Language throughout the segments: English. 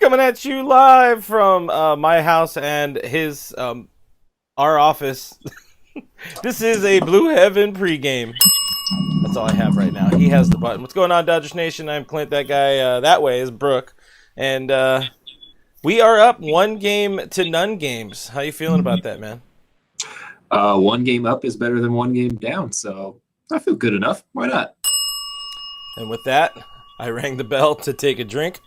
Coming at you live from my house and his our office. This is a Blue Heaven pregame. That's all I have right now. He has the button. What's going on, Dodgers Nation? I'm Clint. That guy that way is Brooke, and we are up 1-0 games. How you feeling about that, man? One game up is better than one game down, so I feel good enough. Why not? And with that, I rang the bell to take a drink.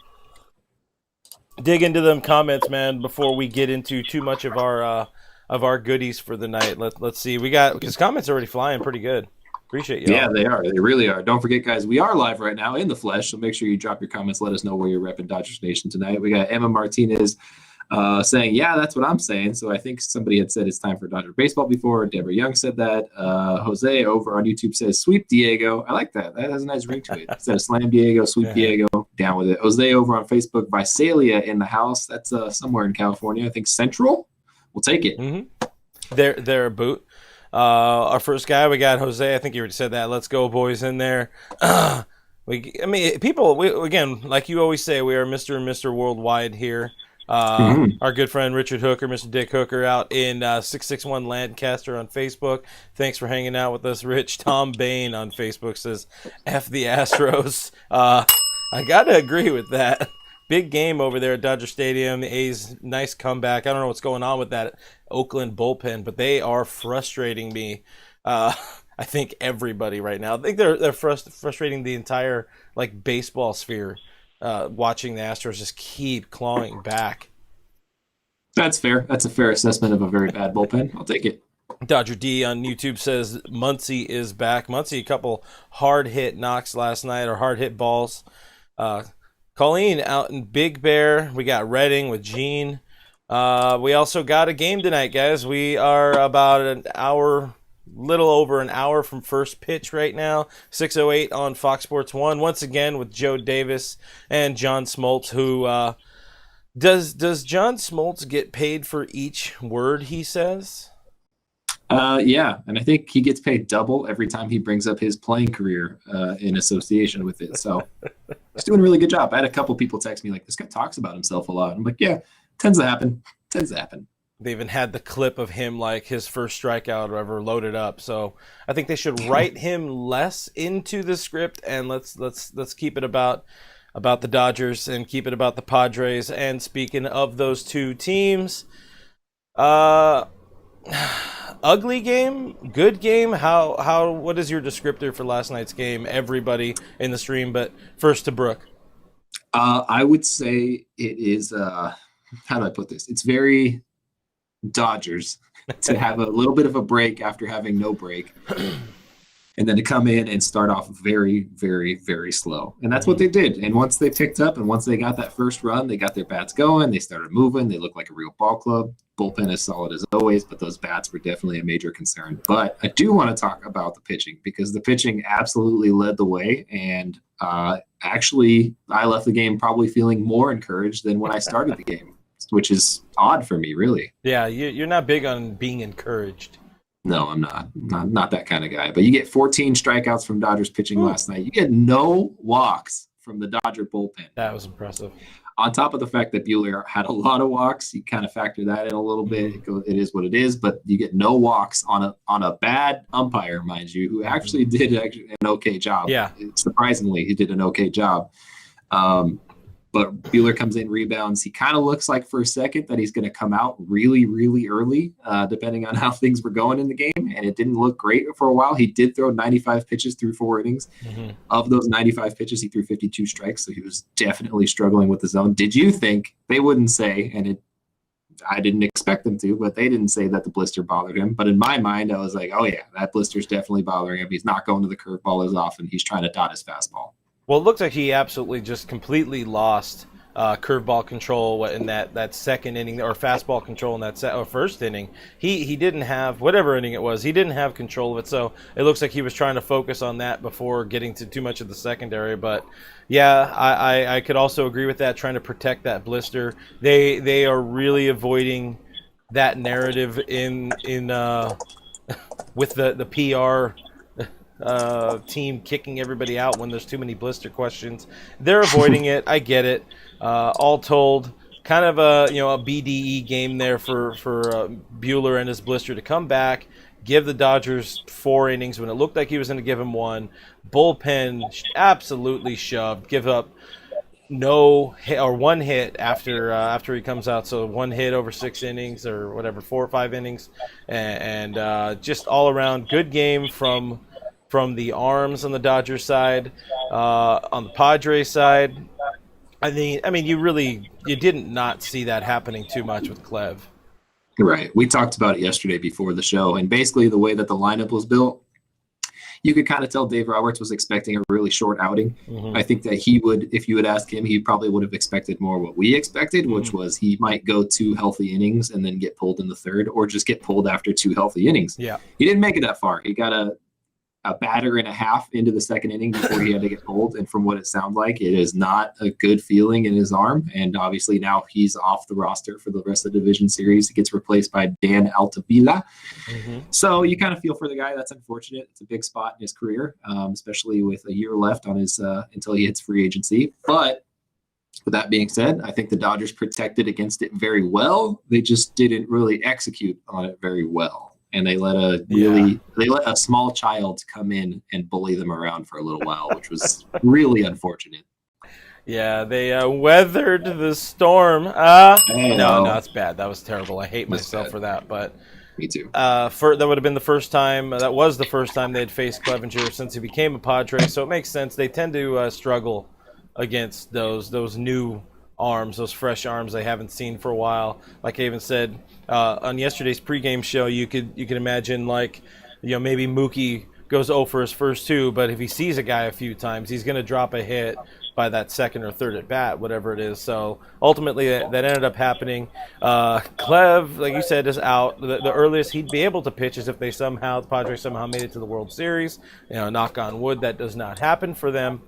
Dig into them comments, man, before we get into too much of our goodies for the night. Let's see. We got, because comments are already flying pretty good. Appreciate you. Yeah, they are. They really are. Don't forget, guys, we are live right now in the flesh, so make sure you drop your comments. Let us know where you're repping Dodgers Nation tonight. We got Emma Martinez saying, yeah, that's what I'm saying. So I think somebody had said it's time for Dodger baseball before. Deborah Young said that. Jose over on YouTube says, sweep Diego. I like that. That has a nice ring to it. Instead of slam Diego, sweep Diego. Down with it. Jose over on Facebook. Visalia in the house. That's somewhere in California. I think Central. We'll take it. Mm-hmm. They're a boot. Our first guy, we got Jose. I think you already said that. Let's go, boys, in there. People, again, like you always say, we are Mr. and Mr. Worldwide here. Our good friend Richard Hooker, Mr. Dick Hooker, out in 661 Lancaster on Facebook. Thanks for hanging out with us, Rich. Tom Bain on Facebook says, F the Astros. I got to agree with that. Big game over there at Dodger Stadium. The A's, nice comeback. I don't know what's going on with that Oakland bullpen, but they are frustrating me. I think everybody right now. I think they're frustrating the entire baseball sphere. Watching the Astros just keep clawing back. That's fair. That's a fair assessment of a very bad bullpen. I'll take it. Dodger D on YouTube says Muncy is back. Muncy, a couple hard hit knocks last night, or hard hit balls. Colleen out in Big Bear. We got Redding with Gene. We also got a game tonight, guys. We are about little over an hour from first pitch right now. 6:08 on Fox Sports 1. Once again with Joe Davis and John Smoltz, who does John Smoltz get paid for each word he says? Yeah, and I think he gets paid double every time he brings up his playing career in association with it. So he's doing a really good job. I had a couple people text me this guy talks about himself a lot. I'm like, yeah, tends to happen. They even had the clip of him, his first strikeout or whatever, loaded up. So I think they should write him less into the script, and let's keep it about the Dodgers and keep it about the Padres. And speaking of those two teams, ugly game, good game. What is your descriptor for last night's game? Everybody in the stream, but first to Brooke. I would say it is. How do I put this? It's very Dodgers to have a little bit of a break after having no break, and then to come in and start off very, very, very slow. And that's what they did. And once they picked up and once they got that first run, they got their bats going. They started moving. They looked like a real ball club. Bullpen is solid as always, but those bats were definitely a major concern. But I do want to talk about the pitching, because the pitching absolutely led the way. And actually, I left the game probably feeling more encouraged than when I started the game, which is odd for me, really. Yeah, you're not big on being encouraged. No, I'm not that kind of guy. But you get 14 strikeouts from Dodgers pitching last night. You get no walks from the Dodger bullpen. That was impressive. On top of the fact that Buehler had a lot of walks, you kind of factor that in a little bit. It is what it is, but you get no walks on a bad umpire, mind you, who actually did an okay job. Yeah. Surprisingly, he did an okay job. But Buehler comes in, rebounds. He kind of looks like for a second that he's going to come out really, really early, depending on how things were going in the game. And it didn't look great for a while. He did throw 95 pitches through 4 innings. Of those 95 pitches, he threw 52 strikes. So he was definitely struggling with the zone. Did you think they wouldn't say, and I didn't expect them to, but they didn't say that the blister bothered him. But in my mind, I was like, oh, yeah, that blister's definitely bothering him. He's not going to the curveball as often. He's trying to dot his fastball. Well, it looked like he absolutely just completely lost curveball control in that second inning, or fastball control in that first inning. He didn't have, whatever inning it was, he didn't have control of it. So it looks like he was trying to focus on that before getting to too much of the secondary. But yeah, I could also agree with that, trying to protect that blister. They are really avoiding that narrative in with the PR team kicking everybody out when there's too many blister questions. They're avoiding it. I get it. All told, kind of a BDE game there for Buehler and his blister to come back, give the Dodgers 4 innings when it looked like he was going to give him 1. Bullpen absolutely shoved. Give up no hit or 1 hit after he comes out. So 1 hit over 6 innings or whatever, 4 or 5 innings, and just all around good game from the arms on the Dodgers side. On the Padres side, I mean, you didn't not see that happening too much with Clev. Right. We talked about it yesterday before the show, and basically the way that the lineup was built, you could kind of tell Dave Roberts was expecting a really short outing. Mm-hmm. I think that he would, if you would ask him, he probably would have expected more what we expected, which was he might go 2 healthy innings and then get pulled in the 3rd, or just get pulled after 2 healthy innings. Yeah. He didn't make it that far. He got a batter and a half into the 2nd inning before he had to get pulled. And from what it sounds like, it is not a good feeling in his arm. And obviously now he's off the roster for the rest of the division series. He gets replaced by Dan Altavilla. Mm-hmm. So you kind of feel for the guy. That's unfortunate. It's a big spot in his career, especially with a year left on his until he hits free agency. But with that being said, I think the Dodgers protected against it very well. They just didn't really execute on it very well. And they let a small child come in and bully them around for a little while, which was really unfortunate. Yeah, they weathered the storm. No, it's bad. That was terrible. I hate myself for that. But me too. That would have been the first time. That was the first time they'd faced Clevenger since he became a Padre. So it makes sense. They tend to struggle against those new arms, those fresh arms they haven't seen for a while. Like I even said on yesterday's pregame show, you could imagine, like, maybe Mookie goes 0 for his first 2, but if he sees a guy a few times, he's going to drop a hit by that 2nd or 3rd at bat, whatever it is. So ultimately that ended up happening. Clev, like you said, is out. The earliest he'd be able to pitch is if the Padres somehow made it to the World Series. Knock on wood, that does not happen for them.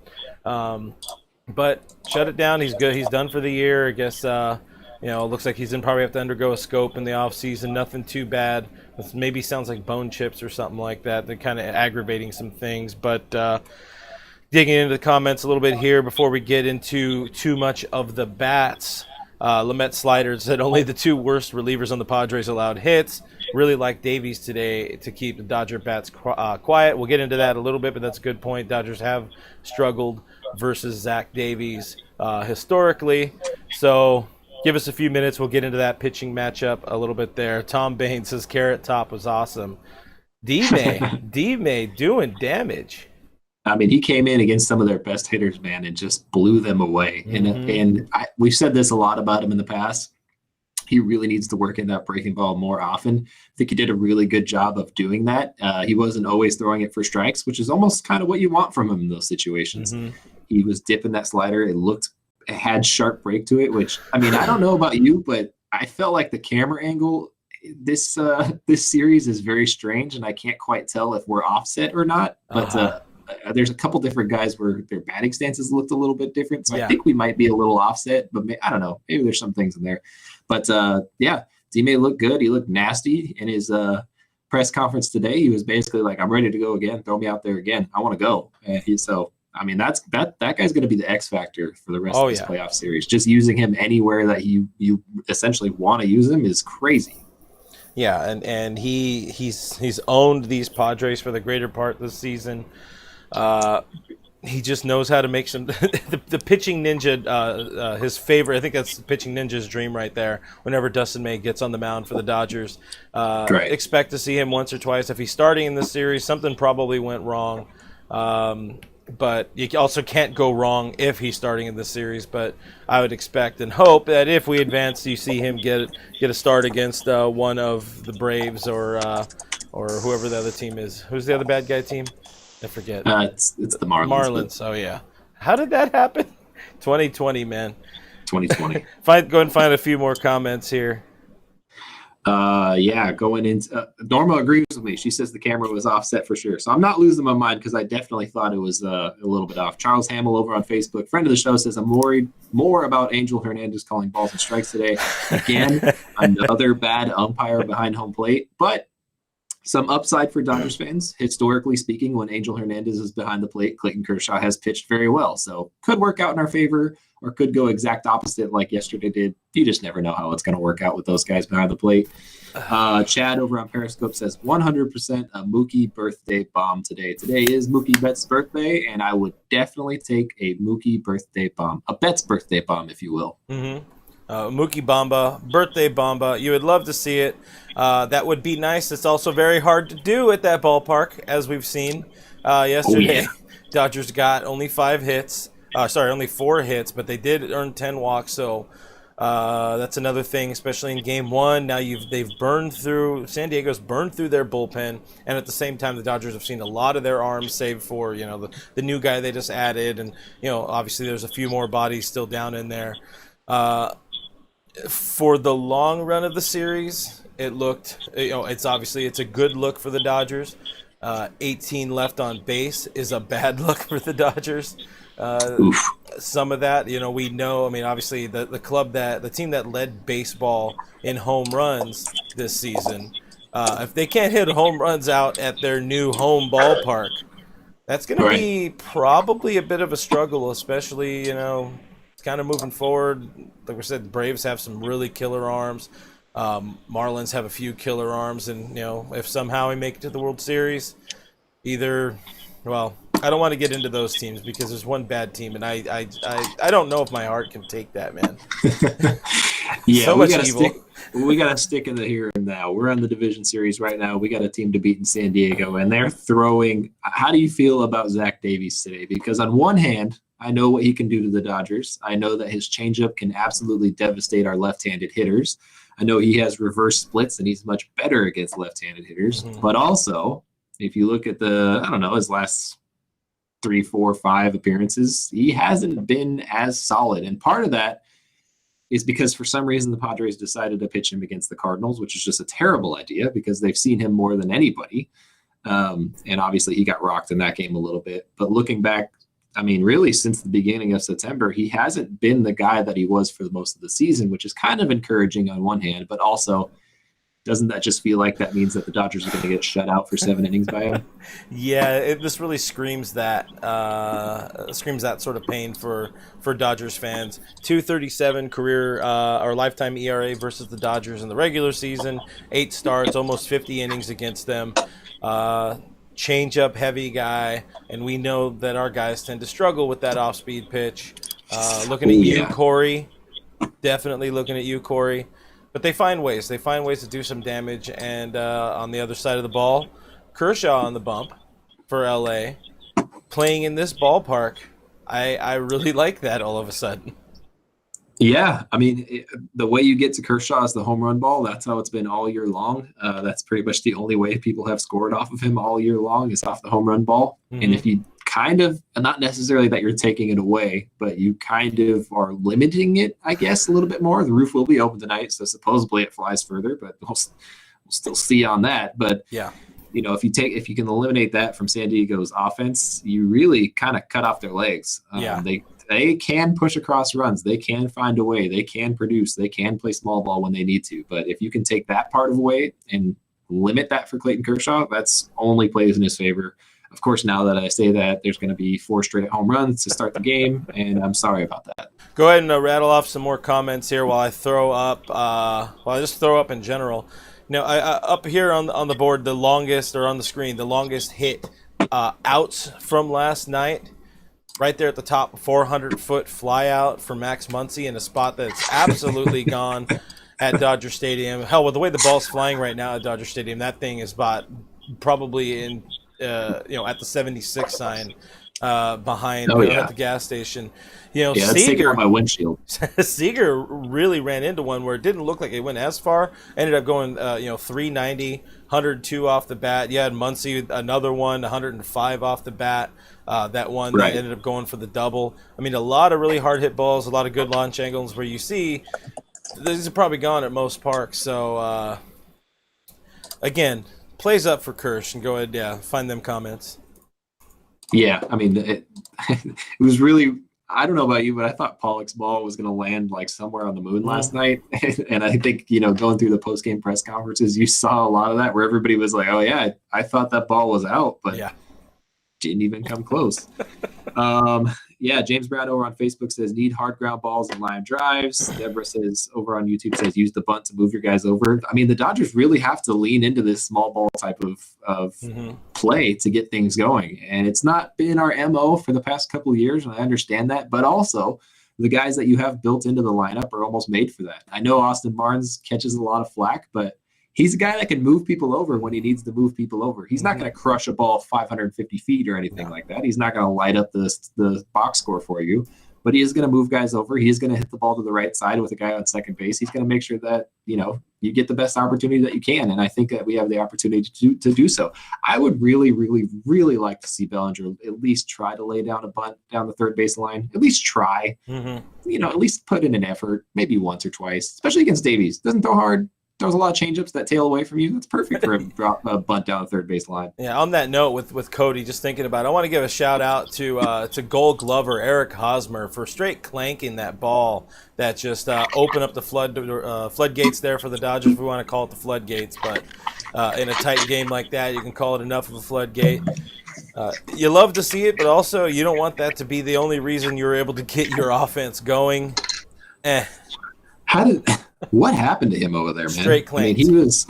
But shut it down. He's good. He's done for the year. I guess, it looks like he's going to probably have to undergo a scope in the offseason. Nothing too bad. This maybe sounds like bone chips or something like that. They're kind of aggravating some things. But digging into the comments a little bit here before we get into too much of the bats. Lamet Slider said only the 2 worst relievers on the Padres allowed hits. Really like Davies today to keep the Dodger bats quiet. We'll get into that a little bit, but that's a good point. Dodgers have struggled versus Zach Davies historically. So give us a few minutes. We'll get into that pitching matchup a little bit there. Tom Bain says Carrot Top was awesome. D-May doing damage. I mean, he came in against some of their best hitters, man, and just blew them away. Mm-hmm. And we've said this a lot about him in the past. He really needs to work in that breaking ball more often. I think he did a really good job of doing that. He wasn't always throwing it for strikes, which is almost kind of what you want from him in those situations. Mm-hmm. He was dipping that slider. It had sharp break to it, which, I mean, I don't know about you, but I felt like the camera angle this series is very strange, and I can't quite tell if we're offset or not. But there's a couple different guys where their batting stances looked a little bit different. So yeah. I think we might be a little offset, but I don't know. Maybe there's some things in there. But, D-May looked good. He looked nasty in his press conference today. He was basically like, I'm ready to go again. Throw me out there again. I want to go. And that guy's going to be the X factor for the rest of this playoff series. Just using him anywhere that you essentially want to use him is crazy. Yeah, and he's owned these Padres for the greater part of the season. He just knows how to make some the pitching ninja his favorite. I think that's the pitching ninja's dream right there. Whenever Dustin May gets on the mound for the Dodgers, expect to see him once or twice. If he's starting in this series, something probably went wrong. But you also can't go wrong if he's starting in this series. But I would expect and hope that if we advance, you see him get a start against one of the Braves or whoever the other team is. Who's the other bad guy team? I forget. It's the Marlins. Oh, yeah. How did that happen? 2020, man. 2020. Go and find a few more comments here. Going into Norma agrees with me. She says the camera was offset for sure. So I'm not losing my mind because I definitely thought it was a little bit off. Charles Hamill over on Facebook, friend of the show, says I'm worried more about Angel Hernandez calling balls and strikes today. Again, another bad umpire behind home plate. But some upside for Dodgers fans. Historically speaking, when Angel Hernandez is behind the plate, Clayton Kershaw has pitched very well. So could work out in our favor or could go exact opposite like yesterday did. You just never know how it's going to work out with those guys behind the plate. Chad over on Periscope says 100% a Mookie birthday bomb today. Today is Mookie Betts' birthday, and I would definitely take a Mookie birthday bomb, a Betts birthday bomb, if you will. Mm-hmm. Mookie Bamba, birthday Bamba. You would love to see it. That would be nice. It's also very hard to do at that ballpark, as we've seen yesterday. Oh, yeah. Dodgers got only 4 hits, but they did earn 10 walks. So that's another thing, especially in Game 1. Now San Diego's burned through their bullpen, and at the same time, the Dodgers have seen a lot of their arms saved for the new guy they just added, and obviously there's a few more bodies still down in there. For the long run of the series, it looked, it's a good look for the Dodgers. 18 left on base is a bad look for the Dodgers. Some of that, we know. I mean, obviously, the team that led baseball in home runs this season, if they can't hit home runs out at their new home ballpark, that's going to be probably a bit of a struggle, especially, kind of moving forward. Like we said, the Braves have some really killer arms. Marlins have a few killer arms, and if somehow we make it to the World Series, I don't want to get into those teams because there's one bad team, and I don't know if my heart can take that, man. Yeah, so much evil. We got to stick in the here and now. We're on the division series right now. We got a team to beat in San Diego, and they're throwing. How do you feel about Zach Davies today? Because on one hand, I know what he can do to the Dodgers. I know that his changeup can absolutely devastate our left-handed hitters. I know he has reverse splits, and he's much better against left-handed hitters. Mm-hmm. But also, if you look at his last 3, 4, 5 appearances, he hasn't been as solid. And part of that is because for some reason the Padres decided to pitch him against the Cardinals, which is just a terrible idea because they've seen him more than anybody. And obviously he got rocked in that game a little bit. But looking back, I mean, really since the beginning of September, he hasn't been the guy that he was for most of the season, which is kind of encouraging on one hand, but also doesn't that just feel like that means that the Dodgers are going to get shut out for 7 innings by him? Yeah, this really screams that sort of pain for Dodgers fans. 2.37 career or lifetime ERA versus the Dodgers in the regular season. 8 starts, almost 50 innings against them. Change-up heavy guy, and we know that our guys tend to struggle with that off-speed pitch. Looking at you, Corey. Definitely looking at you, Corey. But they find ways. They find ways to do some damage. And on the other side of the ball, Kershaw on the bump for LA. Playing in this ballpark, I really like that all of a sudden. Yeah, I mean, the way you get to Kershaw is the home run ball. That's how it's been all year long. That's pretty much the only way people have scored off of him all year long is off the home run ball. Mm-hmm. And if you kind of, not necessarily that you're taking it away, but you kind of are limiting it, I guess, a little bit more. The roof will be open tonight, so supposedly it flies further, but we'll still see on that. But yeah, if you can eliminate that from San Diego's offense, you really kind of cut off their legs. They can push across runs. They can find a way. They can produce. They can play small ball when they need to. But if you can take that part of away and limit that for Clayton Kershaw, that's only plays in his favor. Of course, now that I say that, there's going to be 4 straight home runs to start the game, and I'm sorry about that. Go ahead and rattle off some more comments here while I throw up. I just throw up in general. Up here on the board, the longest hit outs from last night. Right there at the top, 400-foot flyout for Max Muncy in a spot that's absolutely gone at Dodger Stadium. Hell, with the way the ball's flying right now at Dodger Stadium, that thing is probably in, at the 76 sign behind at the gas station. That's taking out my windshield. Seager really ran into one where it didn't look like it went as far. Ended up going, 390, 102 off the bat. You had Muncy, another one, 105 off the bat. That one that ended up going for the double. I mean, a lot of really hard hit balls, a lot of good launch angles where you see these are probably gone at most parks. So, again, plays up for Kirsch, and go ahead, find them comments. Yeah, I mean, it was really I don't know about you, but I thought Pollock's ball was going to land like somewhere on the moon last Mhm. night. And I think, going through the post game press conferences, you saw a lot of that where everybody was like, oh, yeah, I thought that ball was out, but Yeah. didn't even come close. Yeah, James Brown over on Facebook says need hard ground balls and line drives. Deborah says over on YouTube says use the bunt to move your guys over. I mean, the Dodgers really have to lean into this small ball type of Mm-hmm. play to get things going, and it's not been our MO for the past couple of years, and I understand that. But also, the guys that you have built into the lineup are almost made for that. I know Austin Barnes catches a lot of flack, but he's a guy that can move people over when he needs to move people over. He's not going to crush a ball 550 feet or anything like that. He's not going to light up the box score for you, but he is going to move guys over. He is going to hit the ball to the right side with a guy on second base. He's going to make sure that, you get the best opportunity that you can. And I think that we have the opportunity to do so. I would really, really, really like to see Bellinger at least try to lay down a bunt down the third base line, at least try, at least put in an effort, maybe once or twice, especially against Davies. Doesn't throw hard. Throws a lot of changeups that tail away from you. That's perfect for a bunt down the third base line. Yeah, on that note, with Cody, just thinking about it, I want to give a shout out to Gold Glover Eric Hosmer for straight clanking that ball that just opened up the floodgates there for the Dodgers. If we want to call it the floodgates, but in a tight game like that, you can call it enough of a floodgate. You love to see it, but also you don't want that to be the only reason you're able to get your offense going. What happened to him over there, man? Straight clanks. I mean,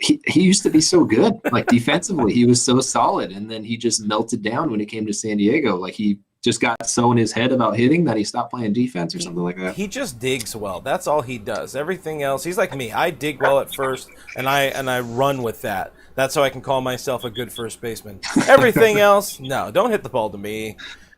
he used to be so good. Like defensively, he was so solid, and then he just melted down when he came to San Diego. Like he just got so in his head about hitting that he stopped playing defense or something like that. He just digs well. That's all he does. Everything else, he's like me. I dig well at first, and I run with that. That's how I can call myself a good first baseman. Everything else, no, don't hit the ball to me.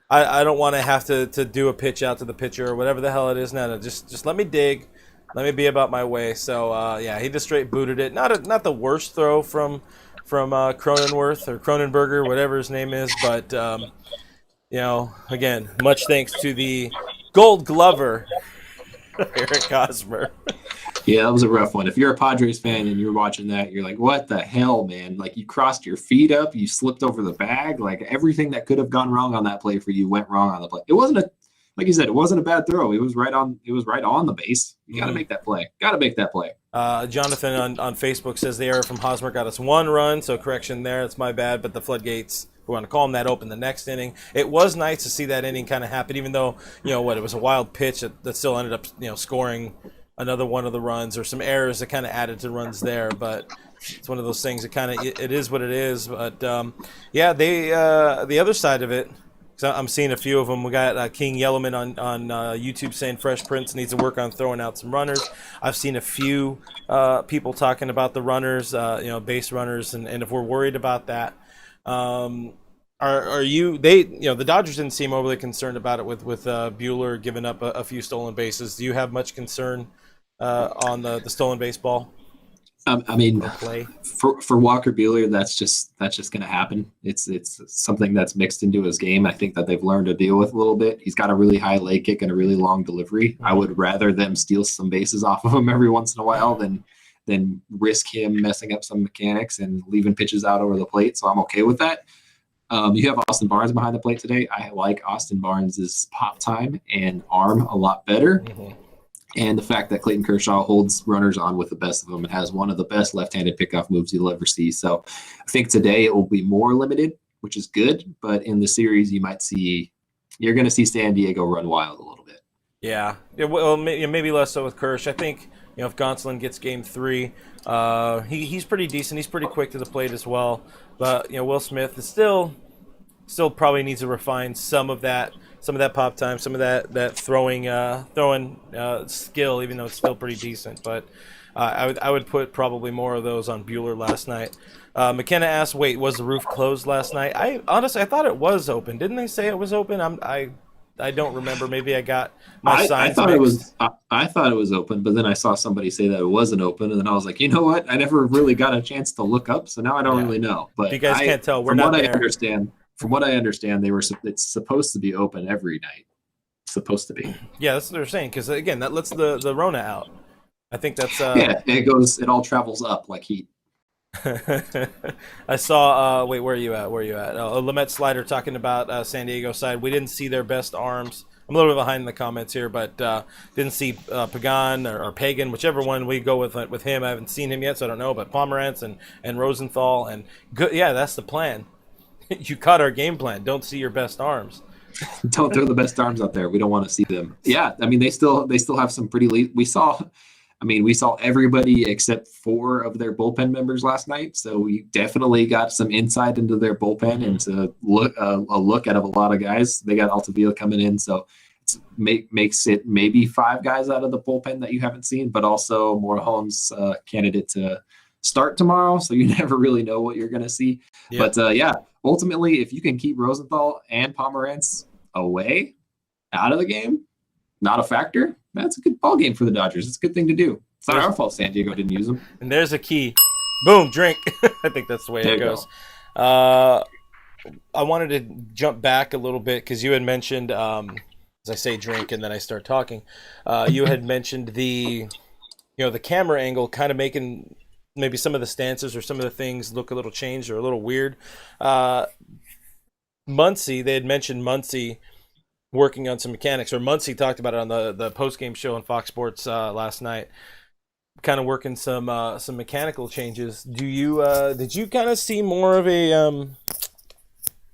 I don't want to have to do a pitch out to the pitcher or whatever the hell it is. No, just let me dig. Let me be about my way. So, yeah, he just straight booted it. Not the worst throw from Cronenworth or Cronenberger, whatever his name is. But, again, much thanks to the Gold Glover, Eric Hosmer. Yeah, that was a rough one. If you're a Padres fan and you're watching that, you're like, what the hell, man? Like, you crossed your feet up, you slipped over the bag. Like, everything that could have gone wrong on that play for you went wrong on the play. It wasn't like you said, it wasn't a bad throw. It was right on the base. You got to make that play. Jonathan on Facebook says the error from Hosmer got us 1 run, so correction there. It's my bad, but the floodgates, we want to call them that, open the next inning. It was nice to see that inning kind of happen, even though, it was a wild pitch that still ended up, scoring another one of the runs, or some errors that kind of added to runs there. But it's one of those things that it is what it is. But yeah, the other side of it, so I'm seeing a few of them. We got King Yellowman on YouTube saying Fresh Prince needs to work on throwing out some runners. I've seen a few people talking about the runners, base runners, and if we're worried about that. Are you? The Dodgers didn't seem overly concerned about it with Buehler giving up a few stolen bases. Do you have much concern on the stolen baseball? I mean, for Walker Buehler, that's just going to happen. It's something that's mixed into his game. I think that they've learned to deal with a little bit. He's got a really high leg kick and a really long delivery. Mm-hmm. I would rather them steal some bases off of him every once in a while than risk him messing up some mechanics and leaving pitches out over the plate. So I'm okay with that. You have Austin Barnes behind the plate today. I like Austin Barnes' pop time and arm a lot better. Mm-hmm. And the fact that Clayton Kershaw holds runners on with the best of them and has one of the best left-handed pickoff moves you'll ever see. So I think today it will be more limited, which is good. But in the series, you're going to see San Diego run wild a little bit. Yeah. Well, maybe less so with Kersh. I think, if Gonsolin gets game 3, he's pretty decent. He's pretty quick to the plate as well. But, Will Smith is still probably needs to refine some of that pop time, some of that throwing skill, even though it's still pretty decent. But I would put probably more of those on Buehler last night. McKenna asked, "Wait, was the roof closed last night?" I thought it was open. Didn't they say it was open? I don't remember. Maybe I got my signs. I thought it was open, but then I saw somebody say that it wasn't open, and then I was like, you know what? I never really got a chance to look up, so now I don't really know. But you guys can't tell. We're not there. From what I understand, it's supposed to be open every night. It's supposed to be. Yeah, that's what they're saying. Because again, that lets the Rona out. I think that's. Yeah, it all travels up like heat. I saw. Wait, where are you at? Where are you at? Lamette Slider talking about San Diego side. We didn't see their best arms. I'm a little bit behind in the comments here, but didn't see Pagan or Pagan, whichever one we go with him. I haven't seen him yet, so I don't know. But Pomerantz and Rosenthal and good. Yeah, that's the plan. You caught our game plan. Don't see your best arms. Don't throw the best arms out there. We don't want to see them. Yeah, I mean they still have some pretty we saw everybody except 4 of their bullpen members last night. So we definitely got some insight into their bullpen and to look a look out of a lot of guys. They got Altavilla coming in, so it makes it maybe 5 guys out of the bullpen that you haven't seen, but also Morejon's candidate to start tomorrow. So you never really know what you're going to see. Yep. But yeah, ultimately, if you can keep Rosenthal and Pomerantz away out of the game, not a factor, that's a good ball game for the Dodgers. It's a good thing to do. It's not our fault San Diego didn't use them. And there's a key. Boom, drink. I think that's the way it goes. I wanted to jump back a little bit because you had mentioned, as I say drink and then I start talking, you had mentioned the camera angle kind of making maybe some of the stances or some of the things look a little changed or a little weird. Muncy, they had mentioned Muncy working on some mechanics, or Muncy talked about it on the post-game show on Fox Sports last night, kind of working some mechanical changes. Did you kind of see more of a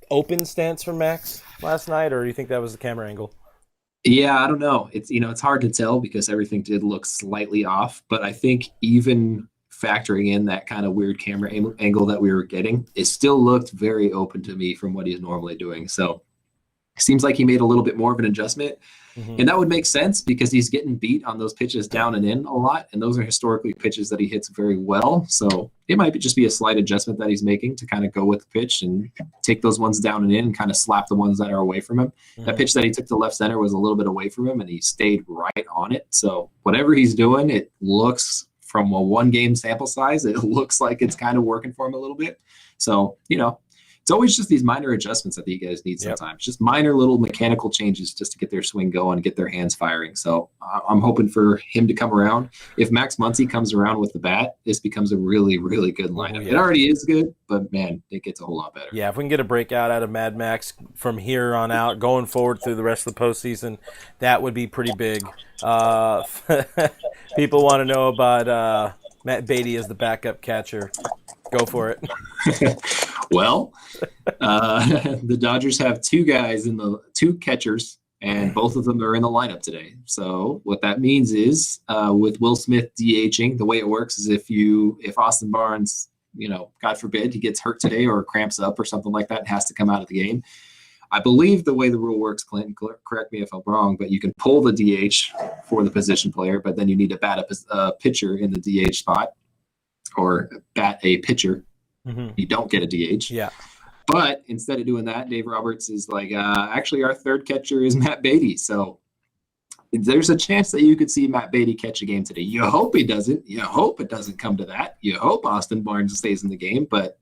open stance from Max last night, or do you think that was the camera angle? Yeah, I don't know. It's hard to tell because everything did look slightly off, but I think even factoring in that kind of weird camera angle that we were getting, it still looked very open to me from what he's normally doing. So it seems like he made a little bit more of an adjustment. And that would make sense because he's getting beat on those pitches down and in a lot. And those are historically pitches that he hits very well. So it might just be a slight adjustment that he's making to kind of go with the pitch and take those ones down and in and kind of slap the ones that are away from him. That pitch that he took to left center was a little bit away from him and he stayed right on it. So whatever he's doing, it looks, from a 1-game sample size, it looks like it's kind of working for him a little bit. So, it's always just these minor adjustments that you guys need sometimes. Just minor little mechanical changes just to get their swing going, get their hands firing. So I'm hoping for him to come around. If Max Muncy comes around with the bat, this becomes a really, really good lineup. It already is good, but man, it gets a whole lot better. Yeah, if we can get a breakout out of Mad Max from here on out, going forward through the rest of the postseason, that would be pretty big. People want to know about Matt Beatty as the backup catcher. Go for it. Well, the Dodgers have 2 catchers, and both of them are in the lineup today. So what that means is, with Will Smith DHing, the way it works is if Austin Barnes, God forbid, he gets hurt today or cramps up or something like that and has to come out of the game. I believe the way the rule works, Clinton, correct me if I'm wrong, but you can pull the DH for the position player, but then you need to bat a pitcher in the DH spot or bat a pitcher. You don't get a DH. Yeah. But instead of doing that, Dave Roberts is like, actually, our third catcher is Matt Beatty. So there's a chance that you could see Matt Beatty catch a game today. You hope he doesn't. You hope it doesn't come to that. You hope Austin Barnes stays in the game. But,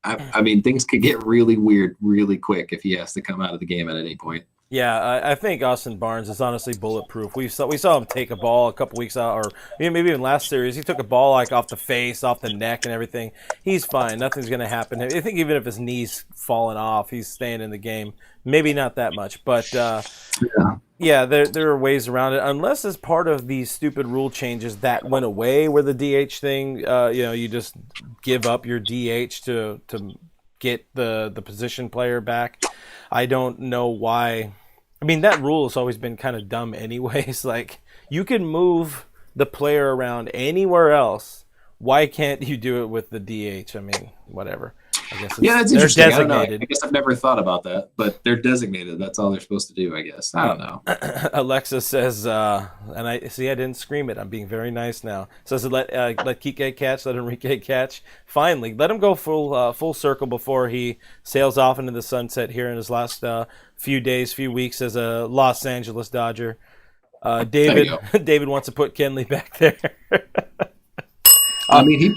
I mean, things could get really weird really quick if he has to come out of the game at any point. Yeah, I think Austin Barnes is honestly bulletproof. We saw him take a ball a couple weeks out, or maybe even last series. He took a ball like off the face, off the neck, and everything. He's fine. Nothing's going to happen. I think even if his knee's falling off, he's staying in the game. Maybe not that much, but yeah, there are ways around it. Unless as part of these stupid rule changes that went away, where the DH thing, you just give up your DH to get the position player back. I don't know why. I mean, that rule has always been kind of dumb anyways. Like, you can move the player around anywhere else. Why can't you do it with the DH? I mean, whatever. I guess that's interesting. Designated. I guess I've never thought about that, but they're designated. That's all they're supposed to do, I guess. I don't know. Alexa says, and I didn't scream it. I'm being very nice now. Says, let Kike catch, let Enrique catch. Finally, let him go full circle before he sails off into the sunset here in his last few weeks as a Los Angeles Dodger. David wants to put Kenley back there. I mean, he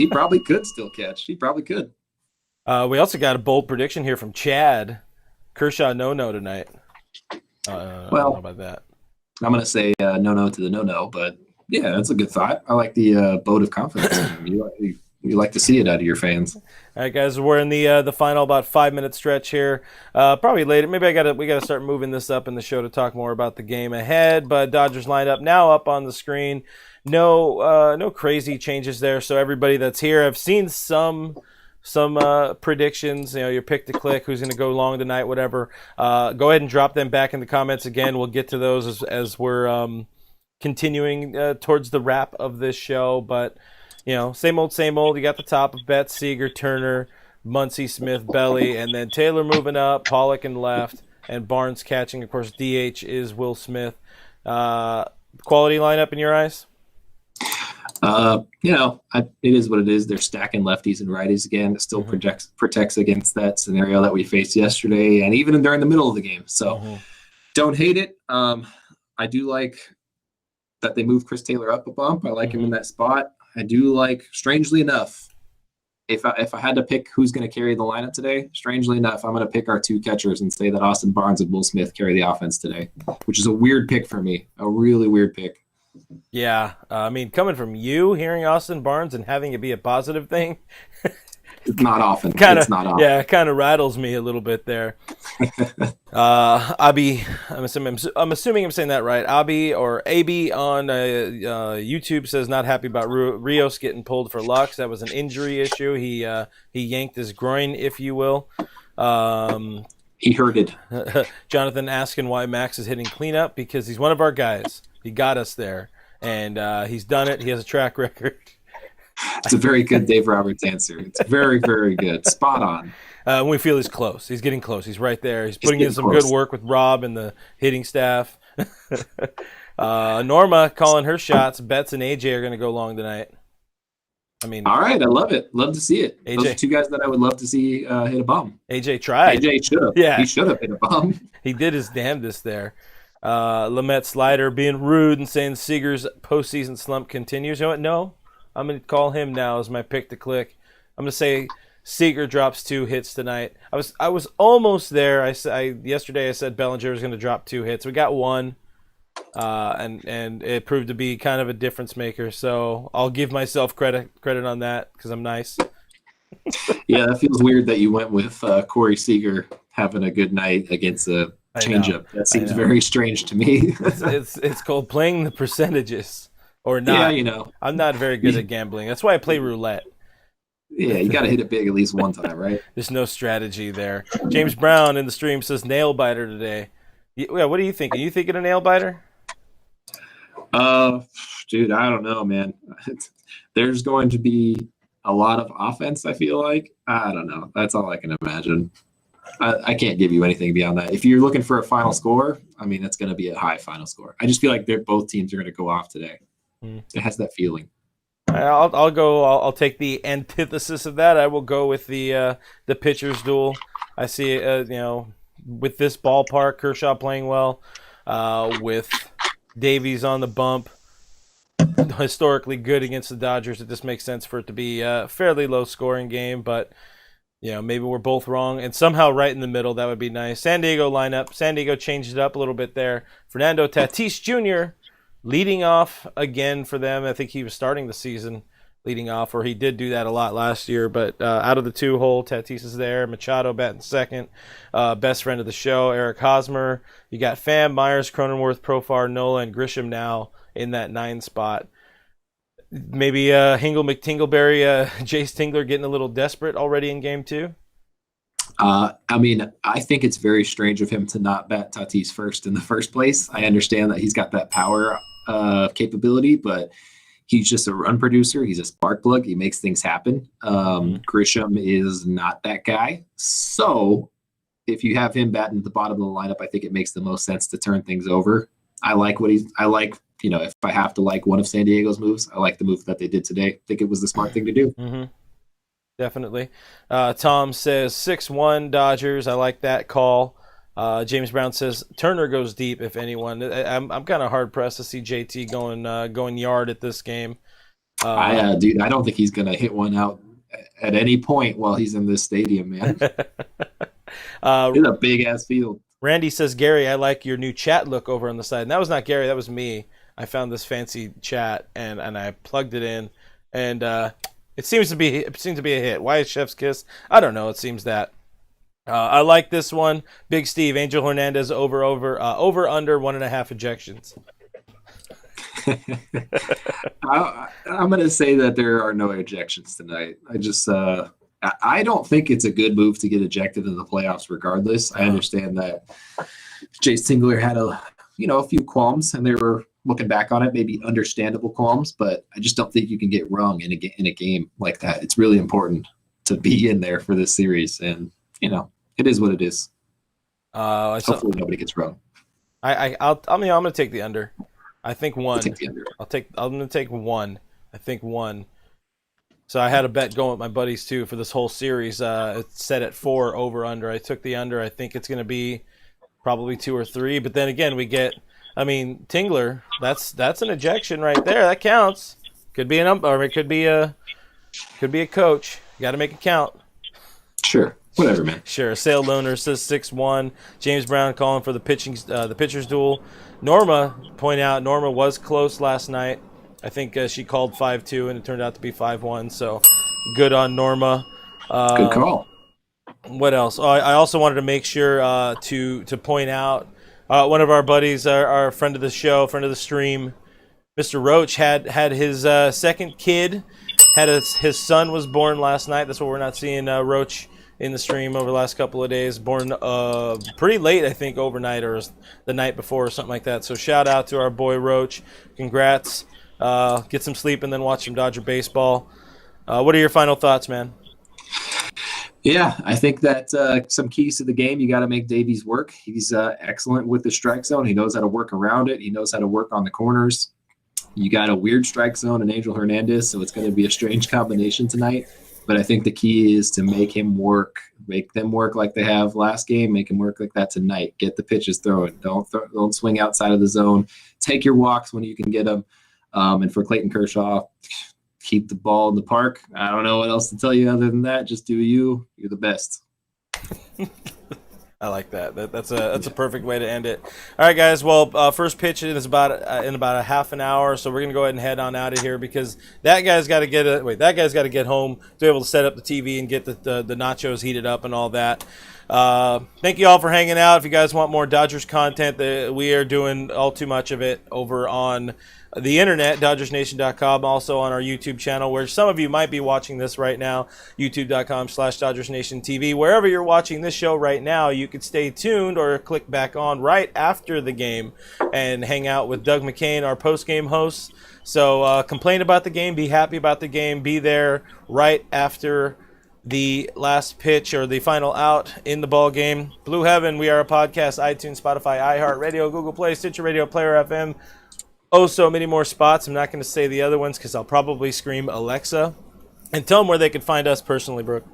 probably could still catch. He probably could. We also got a bold prediction here from Chad. Kershaw no tonight. I don't know about that. I'm going to say no to the no, but yeah, that's a good thought. I like the vote of confidence. You like to see it out of your fans. All right, guys, we're in the final about 5-minute stretch here. Probably later. Maybe we gotta start moving this up in the show to talk more about the game ahead. But Dodgers lineup now up on the screen. No crazy changes there. So everybody that's here, I've seen some predictions. Your pick to click, who's going to go long tonight, whatever. Go ahead and drop them back in the comments again. We'll get to those as we're continuing towards the wrap of this show. But same old, same old. You got the top of Betts, Seager, Turner, Muncy, Smith, Belly, and then Taylor moving up, Pollock in left, and Barnes catching. Of course, DH is Will Smith. Quality lineup in your eyes? It is what it is. They're stacking lefties and righties again. It still protects against that scenario that we faced yesterday and even during the middle of the game. So don't hate it. I do like that they moved Chris Taylor up a bump. I like him in that spot. I do like, strangely enough, if I had to pick who's going to carry the lineup today, strangely enough, I'm going to pick our two catchers and say that Austin Barnes and Will Smith carry the offense today, which is a weird pick for me, a really weird pick. Yeah, coming from you, hearing Austin Barnes and having it be a positive thing, it's not often. It's not often. Yeah, it kind of rattles me a little bit there. Abi, I'm assuming I'm saying that right. Abi or AB on YouTube says not happy about Rios getting pulled for Lux. That was an injury issue. He yanked his groin, if you will. He hurted. Jonathan asking why Max is hitting cleanup because he's one of our guys. He got us there, and he's done it. He has a track record. It's a very good Dave Roberts answer. It's very, very good. Spot on. We feel he's close. He's getting close. He's right there. He's putting in some good work with Rob and the hitting staff. Norma calling her shots. Betts and AJ are going to go long tonight. All right. I love it. Love to see it. AJ. Those are two guys that I would love to see hit a bomb. AJ tried. AJ should have. Yeah. He should have hit a bomb. He did his damnedest there. Lamette Slider being rude and saying Seager's postseason slump continues. You know what? No. I'm going to call him now as my pick to click. I'm going to say Seager drops 2 hits tonight. I was almost there. Yesterday I said Bellinger was going to drop 2 hits. We got 1, and it proved to be kind of a difference maker. So I'll give myself credit on that because I'm nice. Yeah, that feels weird that you went with Corey Seager having a good night against a changeup. That seems very strange to me. It's called playing the percentages or not. Yeah, I'm not very good at gambling. That's why I play roulette. Yeah, you got to hit it big at least one time, right? There's no strategy there. James Brown in the stream says nail biter today. Yeah, what are you thinking? You thinking a nail biter? Dude, I don't know, man. There's going to be a lot of offense, I feel like. I don't know. That's all I can imagine. I can't give you anything beyond that. If you're looking for a final score, it's going to be a high final score. I just feel like both teams are going to go off today. It has that feeling. I'll go. I'll take the antithesis of that. I will go with the pitchers duel. I see, with this ballpark, Kershaw playing well, with Davies on the bump, historically good against the Dodgers. It just makes sense for it to be a fairly low scoring game, but maybe we're both wrong, and somehow right in the middle, that would be nice. San Diego lineup. San Diego changed it up a little bit there. Fernando Tatis Jr. leading off again for them. I think he was starting the season leading off, or he did do that a lot last year, but out of the 2-hole, Tatis is there. Machado batting second. Best friend of the show, Eric Hosmer. You got Pham, Myers, Cronenworth, Profar, Nola, and Grisham now in that 9 spot. Maybe Hingle McTingleberry, Jace Tingler getting a little desperate already in game 2? I think it's very strange of him to not bat Tatis first in the first place. I understand that he's got that power capability, but he's just a run producer. He's a spark plug. He makes things happen. Grisham is not that guy. So if you have him batting at the bottom of the lineup, I think it makes the most sense to turn things over. If I have to like one of San Diego's moves, I like the move that they did today. I think it was the smart thing to do. Mm-hmm. Definitely. Tom says 6-1 Dodgers. I like that call. James Brown says Turner goes deep, if anyone. I'm kind of hard pressed to see JT going yard at this game. I don't think he's going to hit one out at any point while he's in this stadium, man. It's a big ass field. Randy says, Gary, I like your new chat look over on the side. And that was not Gary, that was me. I found this fancy chat and I plugged it in, and It seems to be a hit. Why is Chef's Kiss? I don't know. It seems that. I like this one. Big Steve, Angel Hernandez over under 1.5 ejections. I'm going to say that there are no ejections tonight. I don't think it's a good move to get ejected in the playoffs regardless. I understand that Jay Singler had a few qualms, and they were looking back on it, maybe understandable qualms, but I just don't think you can get wrong in a game like that. It's really important to be in there for this series, and it is what it is. Hopefully nobody gets wrong. I'm going to take the under. I think one. Take the under. I'm going to take one. I think one. So I had a bet going with my buddies too for this whole series. It's set at 4 over under. I took the under. I think it's going to be probably 2 or 3. But then again, Tingler. That's an ejection right there. That counts. Could be an umpire. It could be a coach. You got to make it count. Sure. Whatever, man. Sure. Sale Loner says 6-1. James Brown calling for the pitcher's duel. Norma was close last night. I think she called 5-2, and it turned out to be 5-1. So good on Norma. Good call. What else? I also wanted to make sure to point out one of our buddies, our friend of the show, friend of the stream, Mr. Roach had his second kid. His son was born last night. That's what we're not seeing Roach in the stream over the last couple of days. Born pretty late, I think, overnight or the night before or something like that. So shout out to our boy Roach. Congrats. Get some sleep and then watch some Dodger baseball. What are your final thoughts, man? Yeah, I think that some keys to the game, you got to make Davies work. He's excellent with the strike zone. He knows how to work around it. He knows how to work on the corners. You got a weird strike zone in Angel Hernandez, so it's going to be a strange combination tonight. But I think the key is to make them work like they have last game. Make him work like that tonight. Get the pitches throwing. Don't swing outside of the zone. Take your walks when you can get them. And for Clayton Kershaw, keep the ball in the park. I don't know what else to tell you other than that. Just do you. You're the best. I like that. That's a perfect way to end it. All right, guys. Well, first pitch is about a half an hour, so we're gonna go ahead and head on out of here because that guy's got to get home to be able to set up the TV and get the nachos heated up and all that. Thank you all for hanging out. If you guys want more Dodgers content, we are doing all too much of it over on the internet, DodgersNation.com, also on our YouTube channel, where some of you might be watching this right now, YouTube.com/DodgersNationTV. Wherever you're watching this show right now, you could stay tuned or click back on right after the game and hang out with Doug McCain, our post-game host. So complain about the game, be happy about the game, be there right after the last pitch or the final out in the ball game. Blue Heaven, we are a podcast, iTunes, Spotify, iHeartRadio, Google Play, Stitcher Radio, Player FM. Oh, so many more spots. I'm not going to say the other ones because I'll probably scream Alexa. And tell them where they can find us personally, Brooke.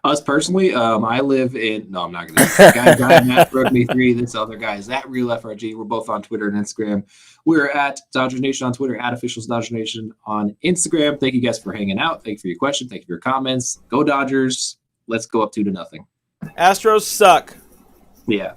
Us personally, I live in. No, I'm not going to. Guy Matt Brooke Me 3. This other guy is at Real FRG. We're both on Twitter and Instagram. We're at Dodgers Nation on Twitter, at Officials Dodgers Nation on Instagram. Thank you guys for hanging out. Thank you for your questions. Thank you for your comments. Go Dodgers. Let's go up 2-0. Astros suck. Yeah.